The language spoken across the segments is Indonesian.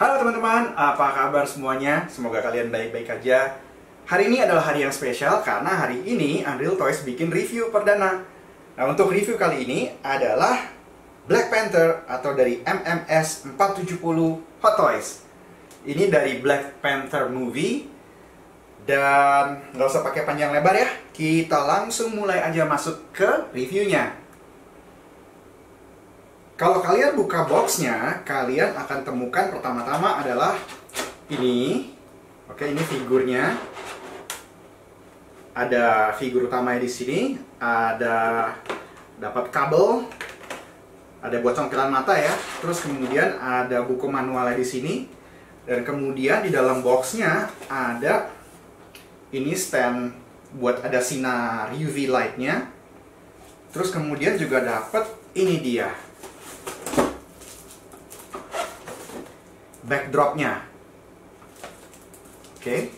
Halo teman-teman, apa kabar semuanya? Semoga kalian baik-baik aja. Hari ini adalah hari yang spesial karena hari ini Unreal Toys bikin review perdana. Nah, untuk review kali ini adalah Black Panther atau dari MMS 470 Hot Toys. Ini dari Black Panther movie. Dan nggak usah pakai panjang lebar ya, kita langsung mulai aja masuk ke reviewnya. Kalau kalian buka boxnya, kalian akan temukan pertama-tama adalah ini. Oke, ini figurnya. Ada figur utamanya di sini. Ada dapat kabel. Ada buat congkelan mata ya. Terus kemudian ada buku manualnya di sini. Dan kemudian di dalam boxnya ada ini stand buat ada sinar UV light-nya. Terus kemudian juga dapat ini dia. Backdropnya. Oke.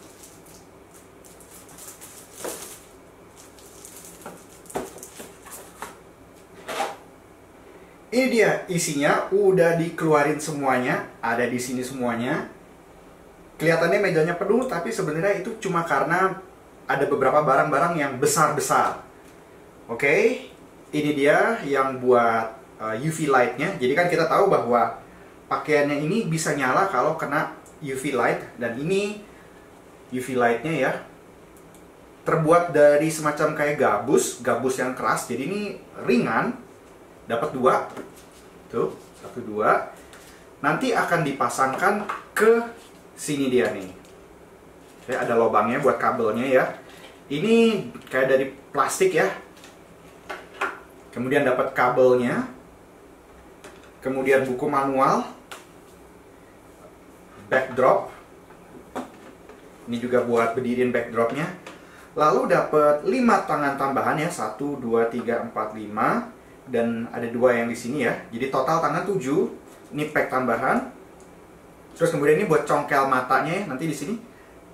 Ini dia isinya, udah dikeluarin semuanya, ada di sini semuanya. Kelihatannya mejanya penuh, tapi sebenarnya itu cuma karena ada beberapa barang-barang yang besar-besar. Oke, ini dia yang buat UV light-nya. Jadi kan kita tahu bahwa pakaiannya ini bisa nyala kalau kena UV light. Dan ini UV light-nya ya terbuat dari semacam kayak gabus yang keras. Jadi ini ringan. Dapat dua. Tuh, satu dua. Nanti akan dipasangkan ke sini dia nih. Oke, ada lubangnya buat kabelnya ya. Ini kayak dari plastik ya. Kemudian dapat kabelnya. Kemudian buku manual. Backdrop. Ini juga buat berdiriin backdropnya. Lalu dapat 5 tangan tambahan ya. 1, 2, 3, 4, 5. Dan ada 2 yang di sini ya. Jadi total tangan 7. Ini pack tambahan. Terus kemudian ini buat congkel matanya ya. Nanti di sini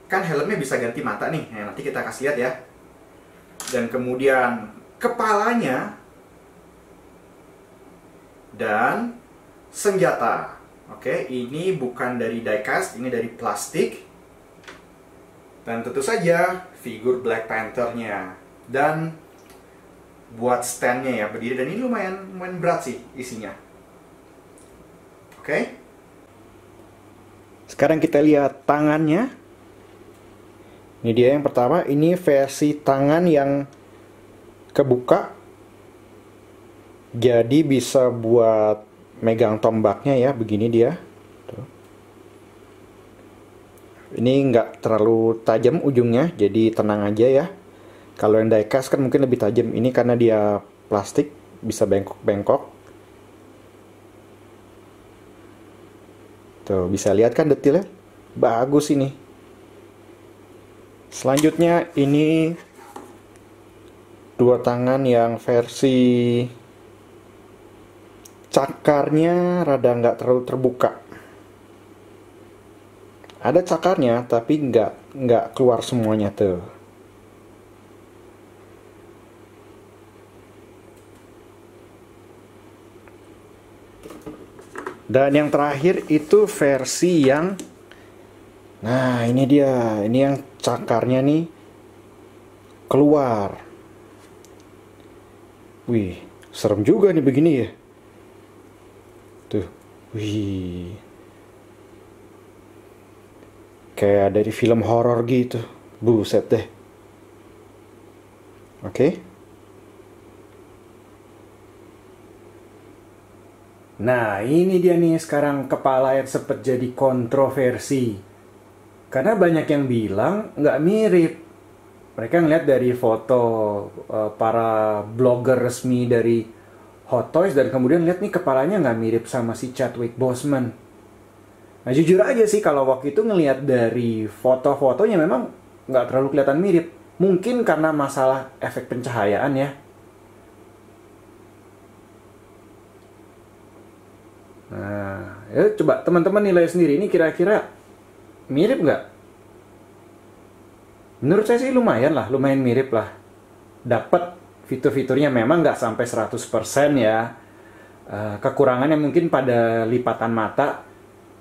kan helmnya bisa ganti mata nih. Nah, nanti kita kasih lihat ya. Dan kemudian kepalanya dan senjata. Oke, ini bukan dari diecast, ini dari plastik. Dan tentu saja figur Black Panther-nya. Dan buat stand-nya ya, berdiri. Dan ini lumayan berat sih isinya. Oke. Sekarang kita lihat tangannya. Ini dia yang pertama, ini versi tangan yang kebuka. Jadi bisa buat megang tombaknya ya, begini dia. Tuh. Ini nggak terlalu tajam ujungnya, jadi tenang aja ya. Kalau yang diecast kan mungkin lebih tajam. Ini karena dia plastik, bisa bengkok-bengkok. Tuh, bisa lihat kan detailnya? Bagus ini. Selanjutnya ini 2 tangan yang versi cakarnya rada nggak terlalu terbuka. Ada cakarnya tapi nggak keluar semuanya tuh. Dan yang terakhir itu versi yang, nah ini dia, ini yang cakarnya nih keluar. Wih, serem juga nih begini ya. Tuh, wih, kayak dari film horor gitu, buset deh. Oke. Nah, ini dia nih sekarang kepala yang sempat jadi kontroversi. Karena banyak yang bilang nggak mirip. Mereka ngeliat dari foto para blogger resmi dari Hot Toys dan kemudian lihat nih kepalanya nggak mirip sama si Chadwick Boseman. Nah, jujur aja sih kalau waktu itu ngelihat dari foto-fotonya memang nggak terlalu kelihatan mirip. Mungkin karena masalah efek pencahayaan ya. Nah, ya coba teman-teman nilai sendiri, ini kira-kira mirip nggak? Menurut saya sih lumayan mirip lah. Dapat fitur-fiturnya, memang nggak sampai 100% ya. Kekurangannya mungkin pada lipatan mata,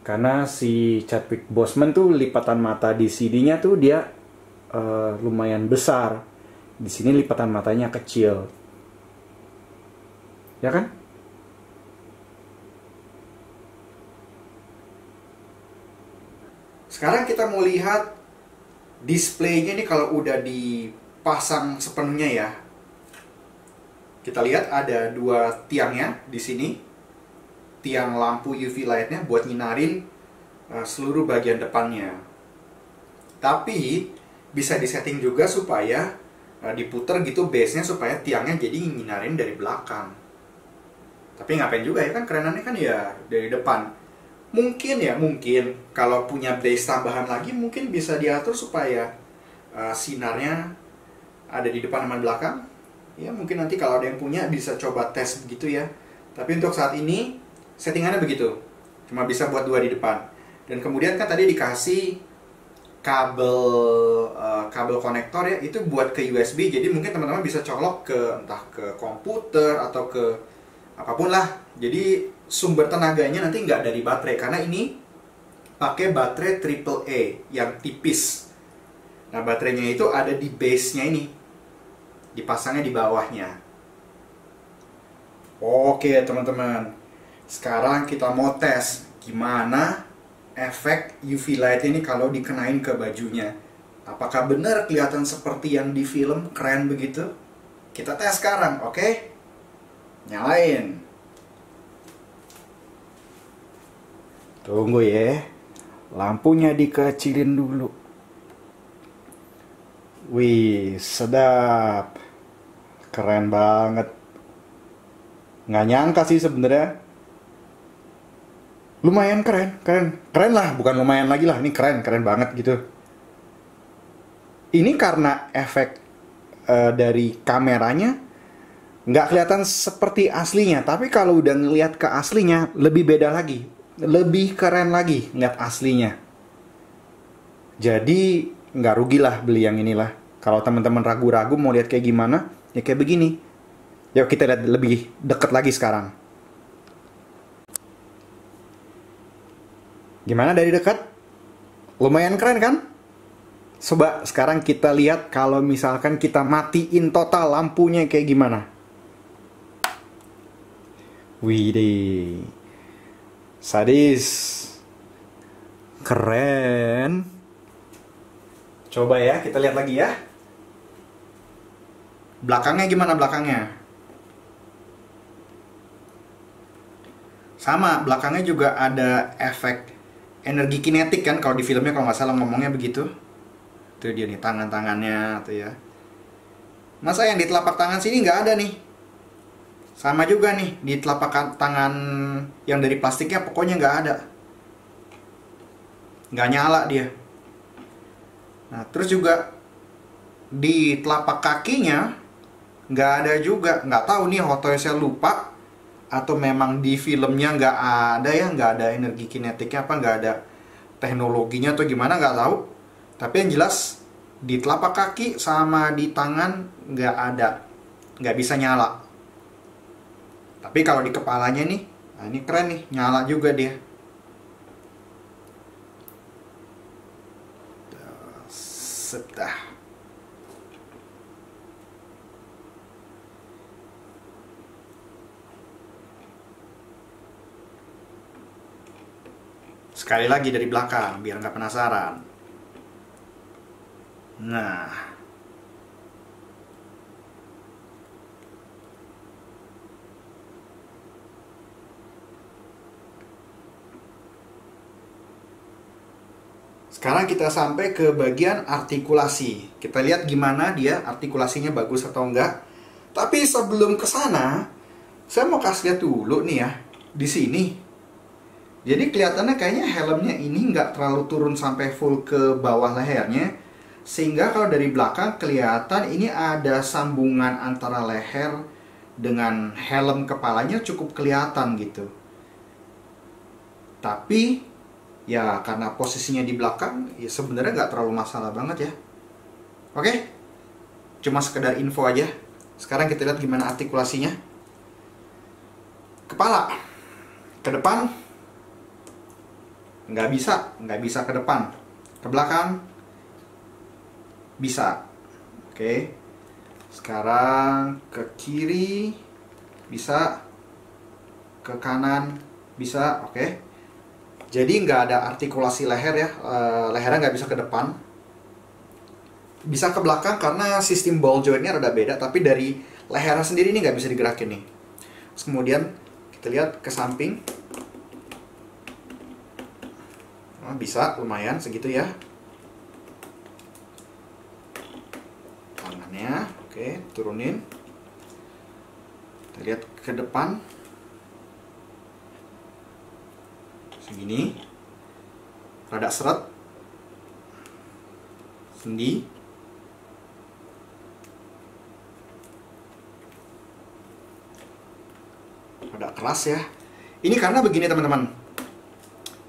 Karena si Chadwick Boseman tuh lipatan mata di CD-nya tuh dia lumayan besar. Di sini lipatan matanya kecil. Ya kan? Sekarang kita mau lihat displaynya nih kalau udah dipasang sepenuhnya ya. Kita lihat ada dua tiangnya di sini. Tiang lampu UV lightnya buat nyinarin seluruh bagian depannya. Tapi bisa disetting juga supaya diputer gitu base-nya supaya tiangnya jadi nyinarin dari belakang. Tapi ngapain juga ya, kan kerenannya kan ya dari depan. Mungkin kalau punya base tambahan lagi mungkin bisa diatur supaya sinarnya ada di depan sama belakang. Ya mungkin nanti kalau ada yang punya bisa coba tes begitu ya. Tapi untuk saat ini settingannya begitu. Cuma bisa buat dua di depan. Dan kemudian kan tadi dikasih kabel konektor ya, itu buat ke USB. Jadi mungkin teman-teman bisa colok ke entah ke komputer atau ke apapun lah. Jadi sumber tenaganya nanti nggak dari baterai, karena ini pakai baterai AAA yang tipis. Nah baterainya itu ada di base-nya ini, dipasangnya di bawahnya. Oke teman-teman, sekarang kita mau tes gimana efek UV light ini kalau dikenain ke bajunya. Apakah benar kelihatan seperti yang di film, keren begitu? Kita tes sekarang, oke? Nyalain. Tunggu ya, lampunya dikecilin dulu. Wih, sedap. Keren banget. Nggak nyangka sih sebenarnya. Lumayan keren lah, bukan lumayan lagi lah, ini keren banget gitu. Ini karena efek dari kameranya nggak kelihatan seperti aslinya, tapi kalau udah ngelihat ke aslinya lebih beda lagi, lebih keren lagi ngeliat aslinya. Jadi nggak rugi lah beli yang inilah. Kalau teman-teman ragu-ragu mau lihat kayak gimana, ya kayak begini. Yuk kita lihat lebih deket lagi sekarang. Gimana dari dekat? Lumayan keren kan? Coba sekarang kita lihat kalau misalkan kita matiin total lampunya kayak gimana. Widih. Sadis. Keren. Coba ya, kita lihat lagi ya. Belakangnya gimana belakangnya? Sama, belakangnya juga ada efek energi kinetik kan, kalau di filmnya kalau nggak salah ngomongnya begitu. Tuh dia nih tangan-tangannya tuh ya. Masa yang di telapak tangan sini nggak ada nih? Sama juga nih di telapak tangan yang dari plastiknya pokoknya nggak ada. Nggak nyala dia. Nah terus juga di telapak kakinya nggak ada juga. Nggak tahu nih hotoy saya lupa, atau memang di filmnya nggak ada ya, nggak ada energi kinetiknya apa, nggak ada teknologinya atau gimana, nggak tahu. Tapi yang jelas di telapak kaki sama di tangan nggak ada, nggak bisa nyala. Tapi kalau di kepalanya nih, nah ini keren nih, nyala juga dia. Sedah. Sekali lagi dari belakang, biar nggak penasaran. Nah. Sekarang kita sampai ke bagian artikulasi. Kita lihat gimana dia artikulasinya bagus atau enggak. Tapi sebelum ke sana, saya mau kasih lihat dulu nih ya, di sini. Jadi kelihatannya kayaknya helmnya ini nggak terlalu turun sampai full ke bawah lehernya. Sehingga kalau dari belakang kelihatan ini ada sambungan antara leher dengan helm kepalanya cukup kelihatan gitu. Tapi ya karena posisinya di belakang, ya sebenarnya nggak terlalu masalah banget ya. Oke? Cuma sekedar info aja. Sekarang kita lihat gimana artikulasinya. Kepala ke depan, nggak bisa ke depan, ke belakang bisa. Oke, sekarang ke kiri bisa, ke kanan bisa. Oke, jadi nggak ada artikulasi leher ya, lehernya nggak bisa ke depan, bisa ke belakang karena sistem ball jointnya rada beda, tapi dari lehernya sendiri ini nggak bisa digerakin nih. Terus kemudian kita lihat ke samping, bisa lumayan segitu ya tangannya. Oke, turunin, kita lihat ke depan segini, rada seret sendi, rada keras ya. Ini karena begini teman-teman,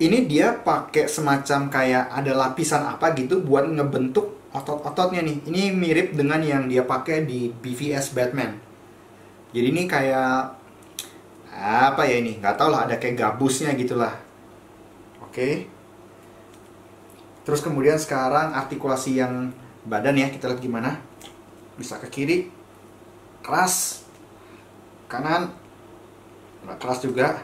ini dia pakai semacam kayak ada lapisan apa gitu buat ngebentuk otot-ototnya nih. Ini mirip dengan yang dia pakai di BVS Batman. Jadi ini kayak apa ya, ini nggak tahu lah, ada kayak gabusnya gitulah. Oke. Terus kemudian sekarang artikulasi yang badan ya, kita lihat gimana. Bisa ke kiri, keras, kanan, keras juga,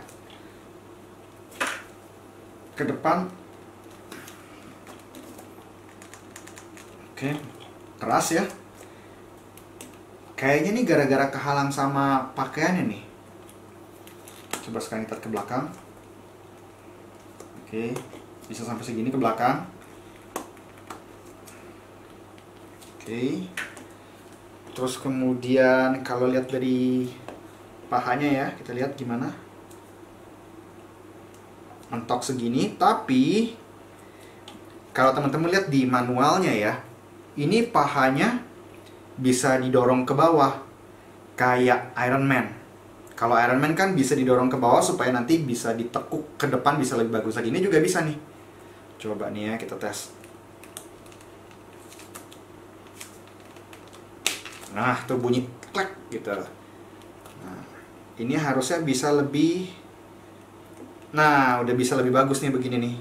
ke depan. Oke, keras ya. Kayaknya nih gara-gara kehalang sama pakaiannya nih. Coba sekarang kita ke belakang. Oke, bisa sampai segini ke belakang. Oke. Terus kemudian kalau lihat dari pahanya ya, kita lihat gimana. Mentok segini, tapi kalau teman-teman lihat di manualnya ya, ini pahanya bisa didorong ke bawah kayak Iron Man. Kalau Iron Man kan bisa didorong ke bawah supaya nanti bisa ditekuk ke depan, bisa lebih bagus lagi. Ini juga bisa nih. Coba nih ya, kita tes. Nah, tuh bunyi klek gitu. Nah, ini harusnya bisa lebih. Nah, udah bisa lebih bagus nih begini nih.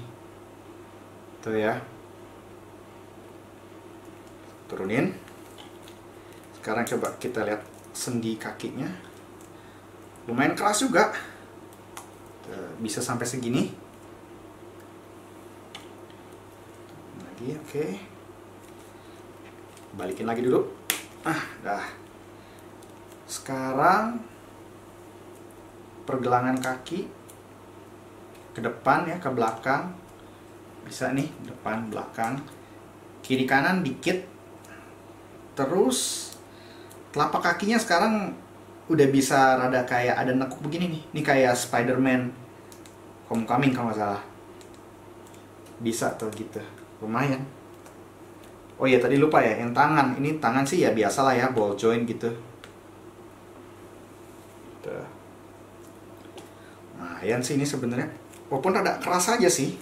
Tuh ya. Turunin. Sekarang coba kita lihat sendi kakinya. Lumayan keras juga. Tuh, bisa sampai segini. Lagi, oke. Balikin lagi dulu. Dah. Sekarang pergelangan kaki ke depan ya, ke belakang. Bisa nih, depan, belakang, kiri kanan dikit. Terus telapak kakinya sekarang udah bisa rada kayak ada nekuk begini nih. Ini kayak Spider-Man Homecoming kalau nggak salah. Bisa tuh gitu, lumayan. Oh iya, tadi lupa ya, yang tangan. Ini tangan sih ya biasalah ya, ball joint gitu. Tuh. Lumayan sih ini sebenarnya. Walaupun rada keras aja sih.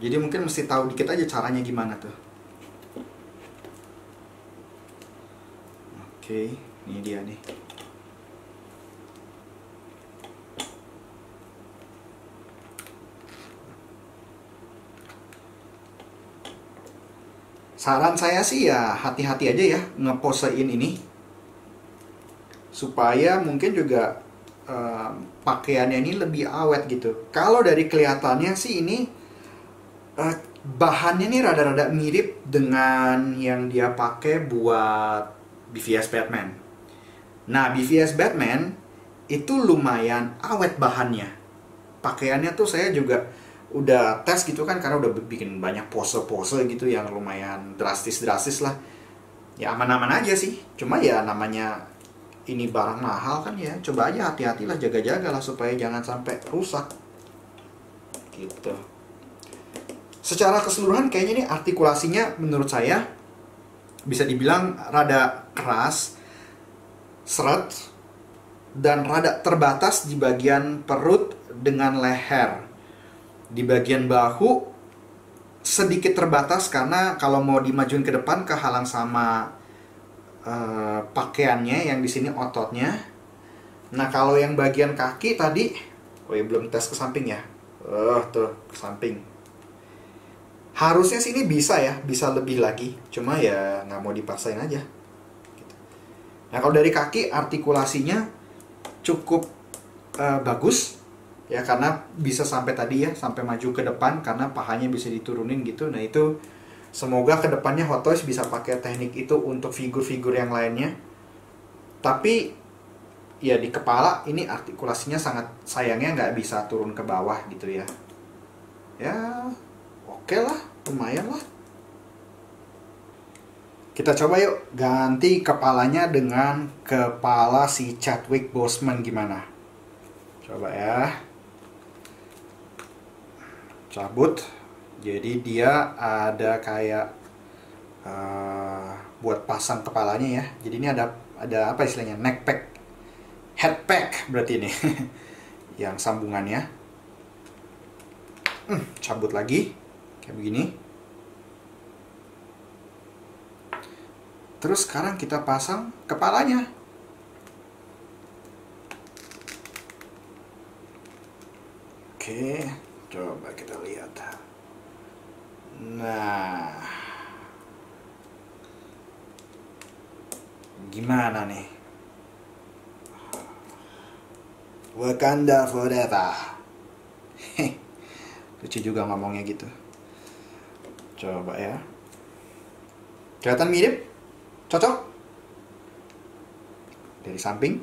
Jadi mungkin mesti tahu dikit aja caranya gimana tuh. Oke, ini dia nih. Saran saya sih ya hati-hati aja ya ngeposein ini. Supaya mungkin juga pakaiannya ini lebih awet gitu. Kalau dari kelihatannya sih ini bahannya nih rada-rada mirip dengan yang dia pakai buat BVS Batman. Nah, BVS Batman itu lumayan awet bahannya. Pakaiannya tuh saya juga udah tes gitu kan, karena udah bikin banyak pose-pose gitu yang lumayan drastis-drastis lah. Ya aman-aman aja sih. Cuma ya namanya ini barang mahal kan ya, coba aja hati-hatilah, jaga-jaga lah supaya jangan sampai rusak gitu. Secara keseluruhan kayaknya ini artikulasinya menurut saya bisa dibilang rada keras, seret, dan rada terbatas di bagian perut dengan leher. Di bagian bahu sedikit terbatas karena kalau mau dimajuin ke depan kehalang sama pakaiannya yang di sini ototnya. Nah, kalau yang bagian kaki tadi, oh ya belum tes ke samping ya. Tuh ke samping. Harusnya sih ini bisa ya, bisa lebih lagi. Cuma ya nggak mau dipaksain aja. Gitu. Nah kalau dari kaki artikulasinya cukup bagus ya, karena bisa sampai tadi ya, sampai maju ke depan karena pahanya bisa diturunin gitu. Nah itu semoga kedepannya Hot Toys bisa pakai teknik itu untuk figur-figur yang lainnya. Tapi ya di kepala ini artikulasinya sangat, sayangnya nggak bisa turun ke bawah gitu ya. Ya oke lah, lumayan lah. Kita coba yuk ganti kepalanya dengan kepala si Chadwick Boseman gimana. Coba ya. Cabut. Jadi dia ada kayak buat pasang kepalanya ya. Jadi ini ada apa istilahnya, neck pack, head pack berarti ini. Yang sambungannya. Cabut lagi kayak begini. Terus sekarang kita pasang kepalanya. Oke, coba kita lihat. Nah, gimana nih? Wakanda forever. Lucu juga ngomongnya gitu. Coba ya. Kelihatan mirip? Cocok? Dari samping.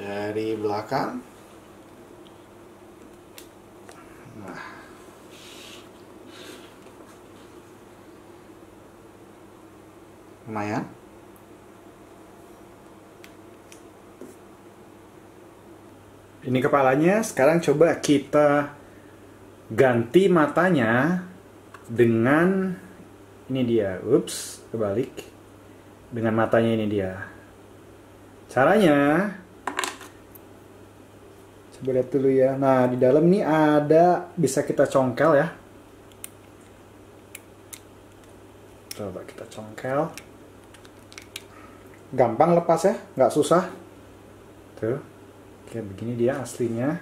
Dari belakang. Nah. Lumayan. Ini kepalanya. Sekarang coba kita ganti matanya dengan ini dia. Ups, kebalik. Dengan matanya ini dia. Caranya, coba lihat dulu ya. Nah, di dalam ini ada, bisa kita congkel ya. Coba kita congkel. Gampang lepas ya, nggak susah. Tuh, kayak begini dia aslinya.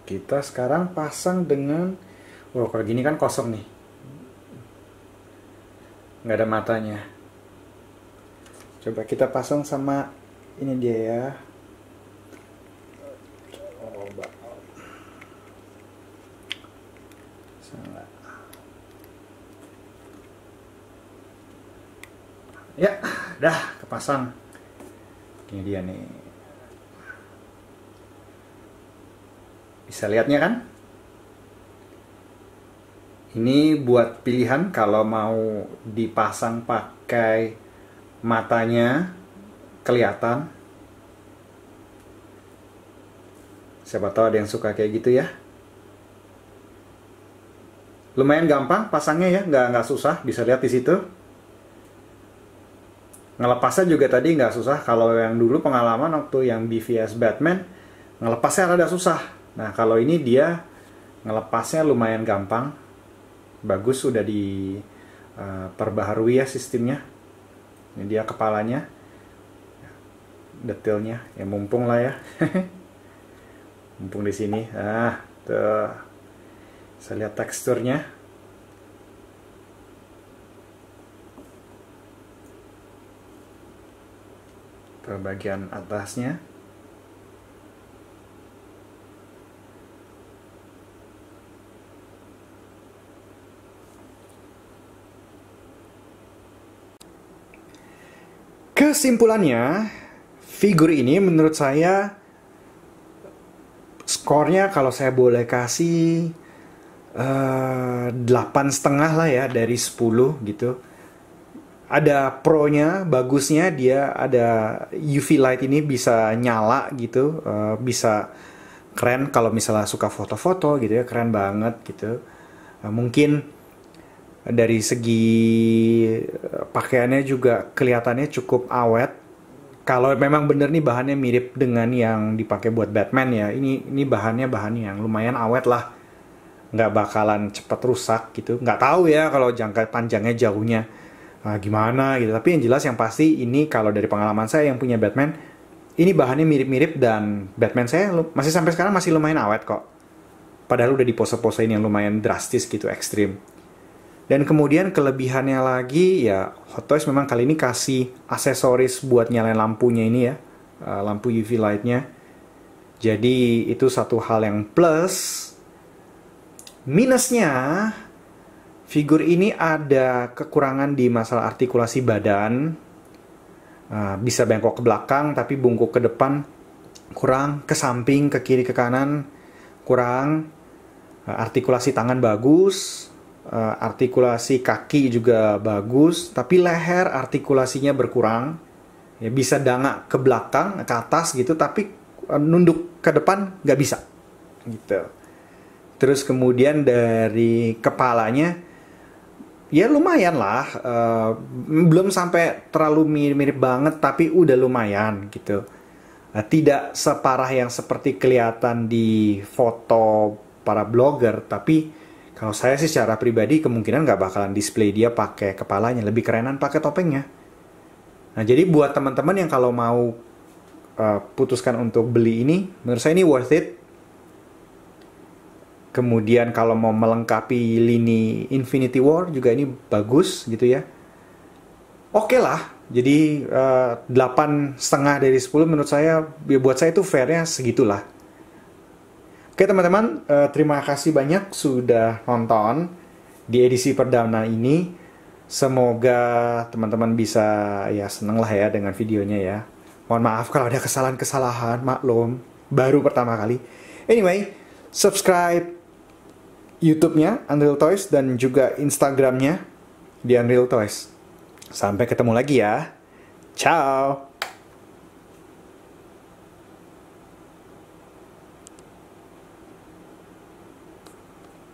Kita sekarang pasang dengan, kalau gini kan kosong nih, nggak ada matanya. Coba kita pasang sama ini dia ya. Ya, dah kepasang. Ini dia nih. Bisa lihatnya kan? Ini buat pilihan kalau mau dipasang pakai matanya kelihatan. Siapa tahu ada yang suka kayak gitu ya. Lumayan gampang pasangnya ya, nggak susah. Bisa lihat di situ. Ngelepasnya juga tadi nggak susah. Kalau yang dulu pengalaman waktu yang BVS Batman, ngelepasnya rada susah. Nah kalau ini dia ngelepasnya lumayan gampang. Bagus, sudah diperbaharui ya sistemnya. Ini dia kepalanya, detailnya ya, mumpung lah ya. Mumpung di sini. Ah, tuh. Saya lihat teksturnya. Ke bagian atasnya. Kesimpulannya, figur ini menurut saya skornya kalau saya boleh kasih 8,5 lah ya dari 10 gitu. Ada pro-nya, bagusnya dia ada UV light ini bisa nyala gitu, bisa keren kalau misalnya suka foto-foto gitu ya, keren banget gitu. Mungkin dari segi pakaiannya juga kelihatannya cukup awet. Kalau memang bener nih bahannya mirip dengan yang dipakai buat Batman ya, ini bahan yang lumayan awet lah. nggak bakalan cepet rusak gitu. Nggak tahu ya kalau jangka panjangnya jauhnya gimana gitu. Tapi yang jelas yang pasti ini kalau dari pengalaman saya yang punya Batman, ini bahannya mirip-mirip dan Batman saya masih sampai sekarang masih lumayan awet kok. Padahal udah di pose-posein yang lumayan drastis gitu, ekstrim. Dan kemudian kelebihannya lagi ya Hot Toys memang kali ini kasih aksesoris buat nyalain lampunya ini ya, lampu UV light-nya. Jadi itu satu hal yang plus. Minusnya, figur ini ada kekurangan di masalah artikulasi badan. Bisa bengkok ke belakang, tapi bungkuk ke depan kurang, ke samping, ke kiri, ke kanan kurang. Artikulasi tangan bagus, artikulasi kaki juga bagus, tapi leher artikulasinya berkurang. Ya, bisa dangak ke belakang, ke atas gitu, tapi nunduk ke depan nggak bisa. Gitu. Terus kemudian dari kepalanya, ya lumayan lah, belum sampai terlalu mirip-mirip banget, tapi udah lumayan gitu. Tidak separah yang seperti kelihatan di foto para blogger, tapi kalau saya sih secara pribadi kemungkinan nggak bakalan display dia pakai kepalanya, lebih kerenan pakai topengnya. Nah jadi buat teman-teman yang kalau mau putuskan untuk beli ini, menurut saya ini worth it. Kemudian kalau mau melengkapi lini Infinity War juga ini bagus gitu ya. Oke lah, jadi 8,5 dari 10 menurut saya, ya buat saya itu fairnya segitulah. Oke teman-teman, terima kasih banyak sudah nonton di edisi perdana ini. Semoga teman-teman bisa ya seneng lah ya dengan videonya ya. Mohon maaf kalau ada kesalahan-kesalahan, maklum, baru pertama kali. Anyway, subscribe YouTube-nya Unreal Toys dan juga Instagram-nya di Unreal Toys. Sampai ketemu lagi ya. Ciao!